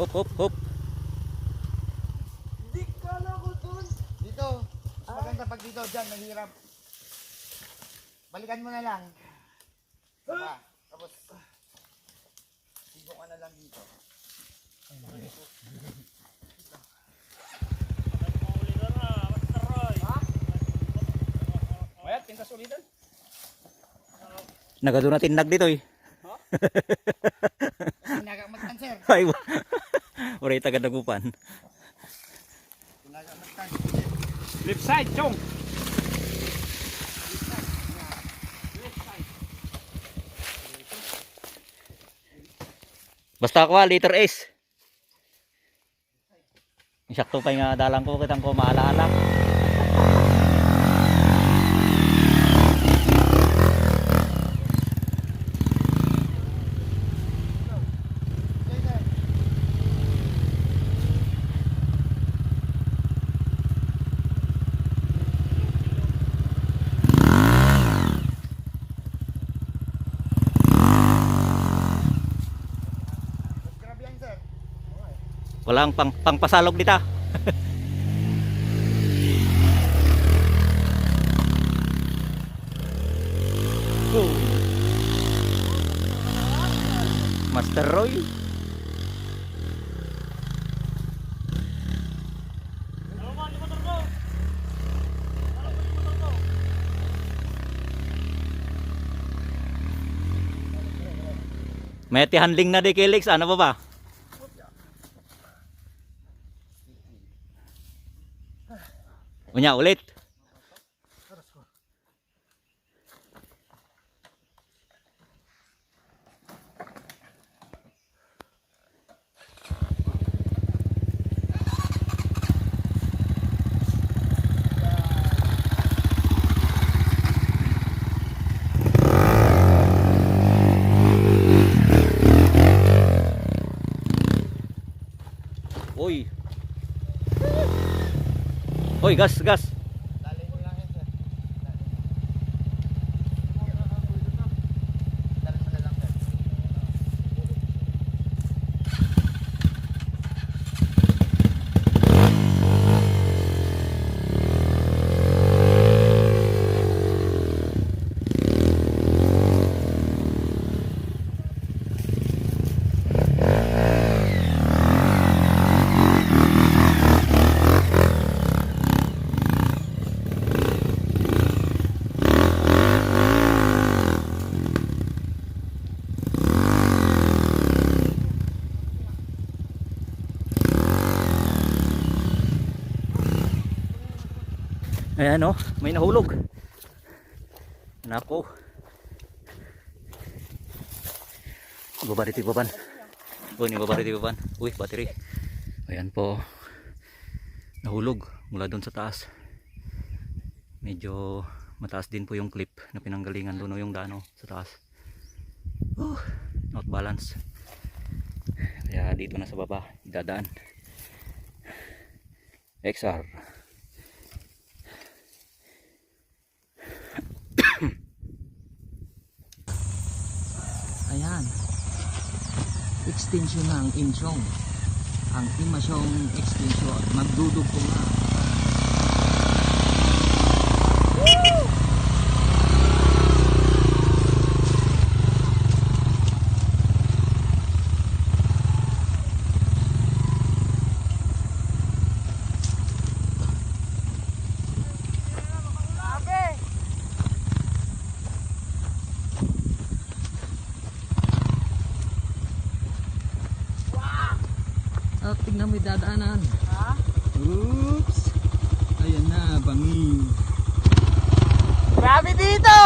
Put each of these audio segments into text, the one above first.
hop, hop, hop. Hindi kala ko dun. Dito. Maganda pag dito. Diyan, mahirap. Balikan mo na lang. Diba? Tapos, sigo ka na lang dito. Mayat, pintas ulitan. Nagado na tinag dito eh. Pinaga mag-answer. Ay, oray taga dagupan. Pinaga mag-answer. Left side, chong. Basta ako liter S. Sakto pa nga dalang ko kitang ko maala-ala. Grabe yan, sir. Walang pangpasalog dito. Oh. Master Roy. May handling na di Kelix, ano ba ba? Unya ulit. Uy. Uy, gas, gas. Dali mo lang yan, sir. Dali mo na lang, sir. Ayan o, may nahulog. Nako. Baba dito baban. Oh, ni baba dito baban. Uy, battery. Ayan po. Nahulog mula doon sa taas. Medyo mataas din po yung clip na pinanggalingan doon yung dano sa taas. Not balance. Kaya dito na sa baba idadaan. XR. Ayan, extension ng Inchong, ang Imasyong extension, magdudugtong na. At tingnan mo yung dadaanan. Ha? Oops! Ayan na, bangi. Grabe dito!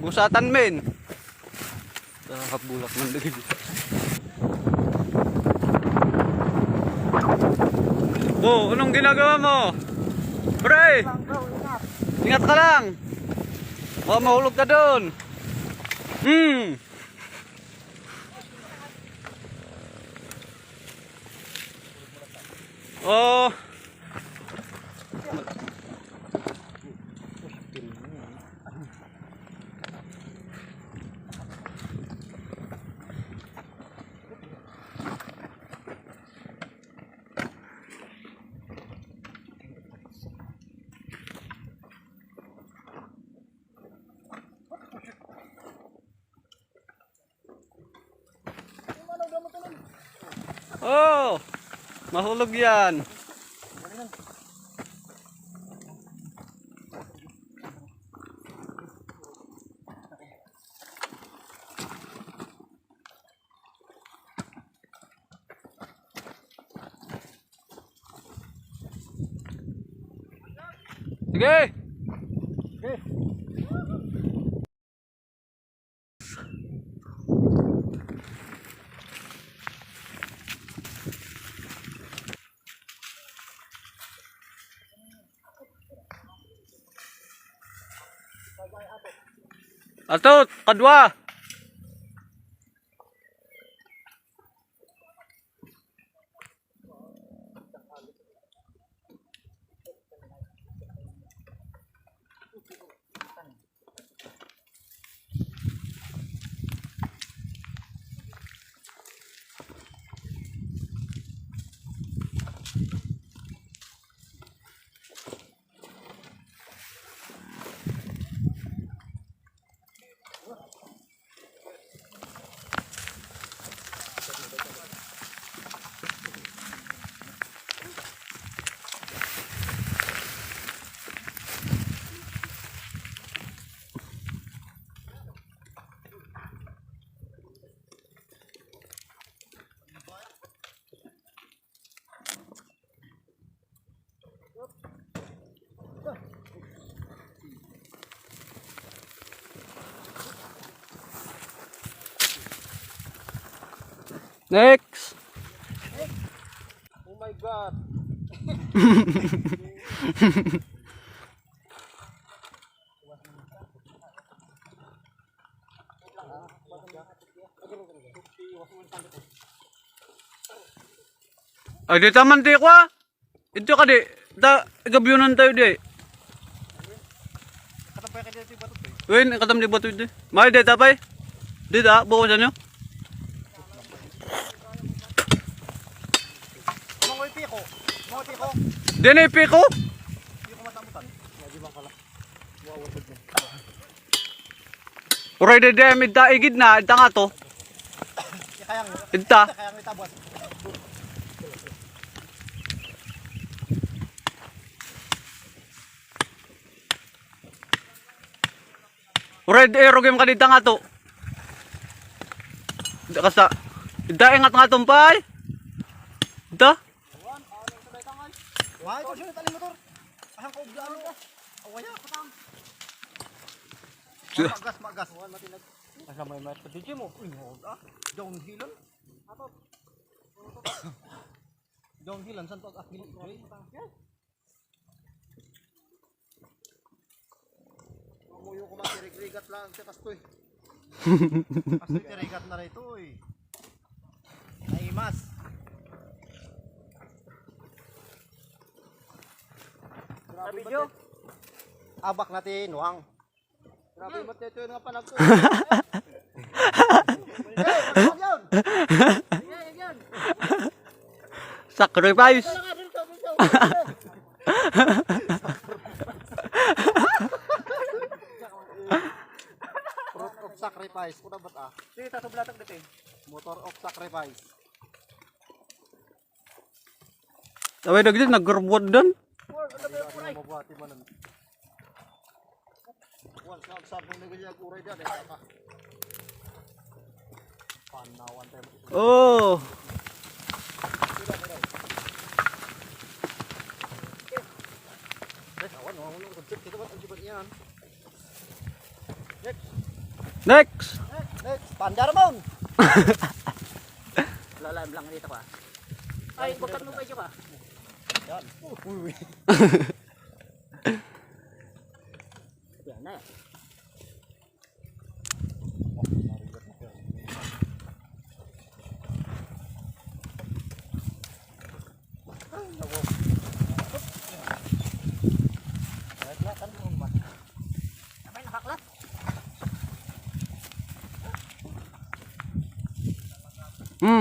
Busatan men. Nakakabulak ng dagig. Oh, anong ginagawa mo? Pre! Ingat ka lang. Baka mahulog ka doon. Oh. Oh, mahulog yan. Sige. Atot, kadwa. Next. Oh my God. Ay, di taman di ko ah. Ito ka di. gabyunan tayo di. Katapay ka dito yung batot eh. Win, katam di bato di. Mahal di tapay. Di ta, buko sa nyo. Mga piko. Mga piko. Di na ipiko. Hindi ko matamutan. Hindi ba kala? Wawawad mo. Uray di midta igid na, idta nga to. Kayang, Idta. kayang itabas. Uray di erogim ka dita nga to. Idta ka sa. Idta ingat nga tumpay. Idta. Wah, ito siya tali motor. Ahang ko ano ka. Awaya ka tam. Magas, magas. Wan matinag. Asa may mat sa DJ mo. Uy, hold ah. Downhillan. Atot. Downhillan san to akil joy. Mamuyo ko makirigat lang sa kastoy. Kastoy kirigat na rito eh. Naimas. Sa video. Abak natin, wang. Grabe mo ito yung panag ko. Sacrifice. Fruit of sacrifice. Kuna ba't ah? Sige, tatublatag dito eh. Motor of sacrifice. Taway na gid naggurbod doon. Mabuhati manan. Once na agsab ng nagayag uray dyan eh. Panawan tayo. Oh. Awan, wala ko check kita ba't ang jibat yan. Next. Next, Pandarmon. Lalam lang dito ka. Ay, bakit mo medyo ka? Yan. Uy. Yan na. Abay nakaklat.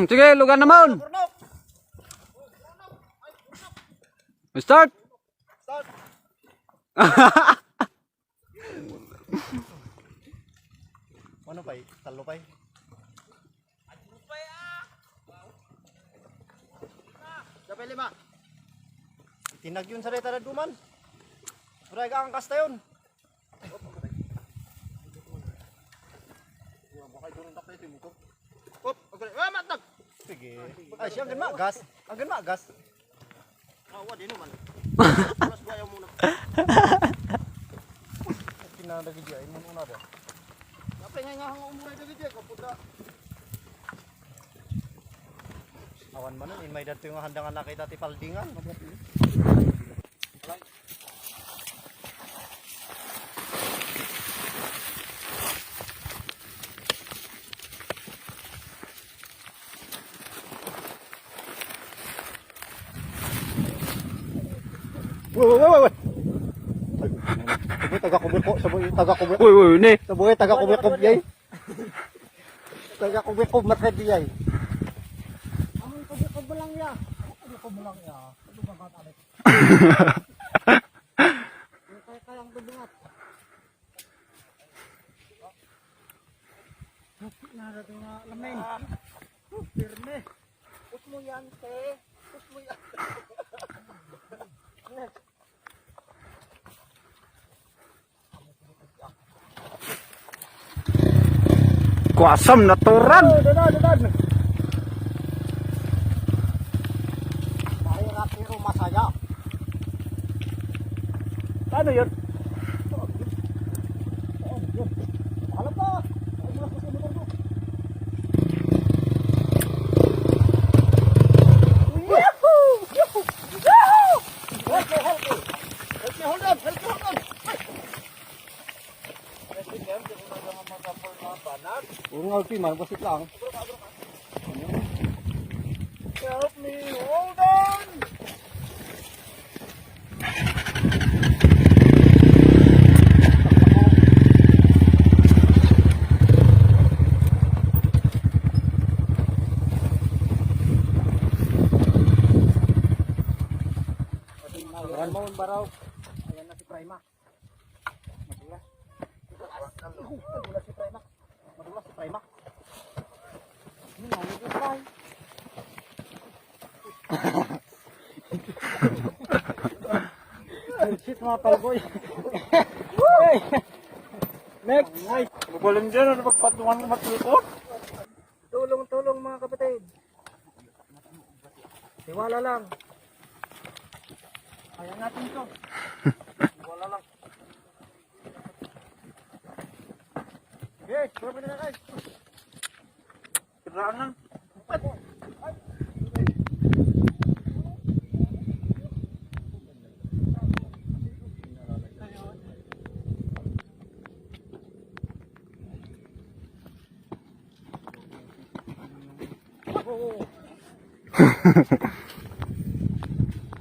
Sige, lugan naman. Start. Start. Ano pa eh? Talo pa eh? Dapat 5. Tinag yun sa reta na duman. Suray ka ang kasta yun. Bakay doon tak na ito yung muto. Op! Matag! Sige. Ay siya, ang magas. Ang magas. Awa din naman. Mas bayaw muna. Pinanagay dyan, mo muna ba? Dapat nga ang umuray na dyan, kaputa. Awan man nun, in may dato yung handangan nakita ti Paldingan. Woi. Taga-kubir ko, taga-kubir. Uy, ni. Sabuhay taga-kubir ko yay. Taga-kubir ko matred yay. Ang kubir ko lang ya. Kubir ko lang ya. Ano ba ba talit? Kayang dubungat. Narating na lamin. Pirme. Pus mo yan, te. Pus mo yan. Kuasam na turan. Dadan. Mahirap pero masaya. Ano yun? Alam pa. Urang man, basit lang. Help me, hold on! Primac. Madulas si Primac. Madulas si Primac. Ini nangis si Pry. Shit mga palboy. Hey! Next! Mabalim dyan, ano magpatungan ng matulukot? Tulong-tulong mga kapatid. Tiwala lang. Kaya natin to. Tiwala lang. Okay, pwede na guys. Kiraan lang.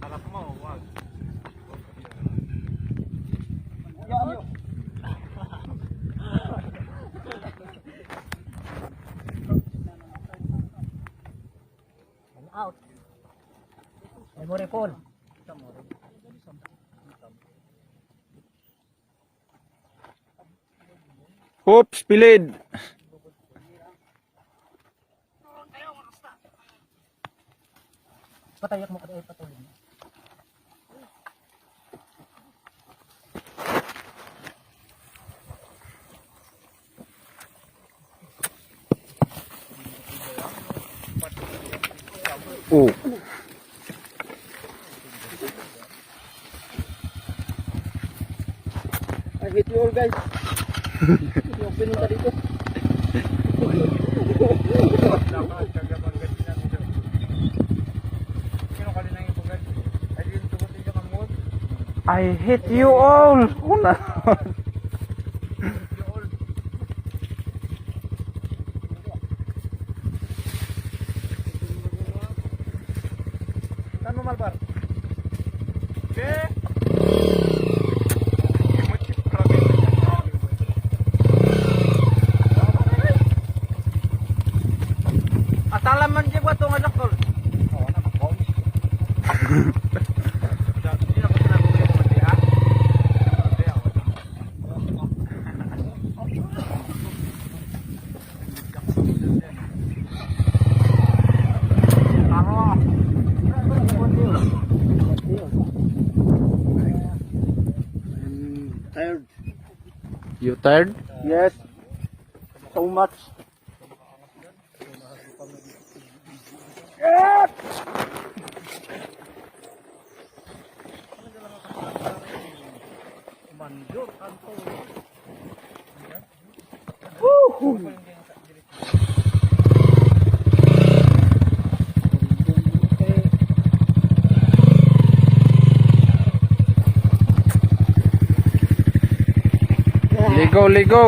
Harap mo, wag. Out. Memory full. Oops, pilid. Patayak mo kada patuloy. Oh. I hate you all guys. Yung pinunta dito. I hate you all. Una. Saan mo Malbar? Atalaman siya ba itong anak ko? Tired. You tired? Yes. So much. Ligo, ligo.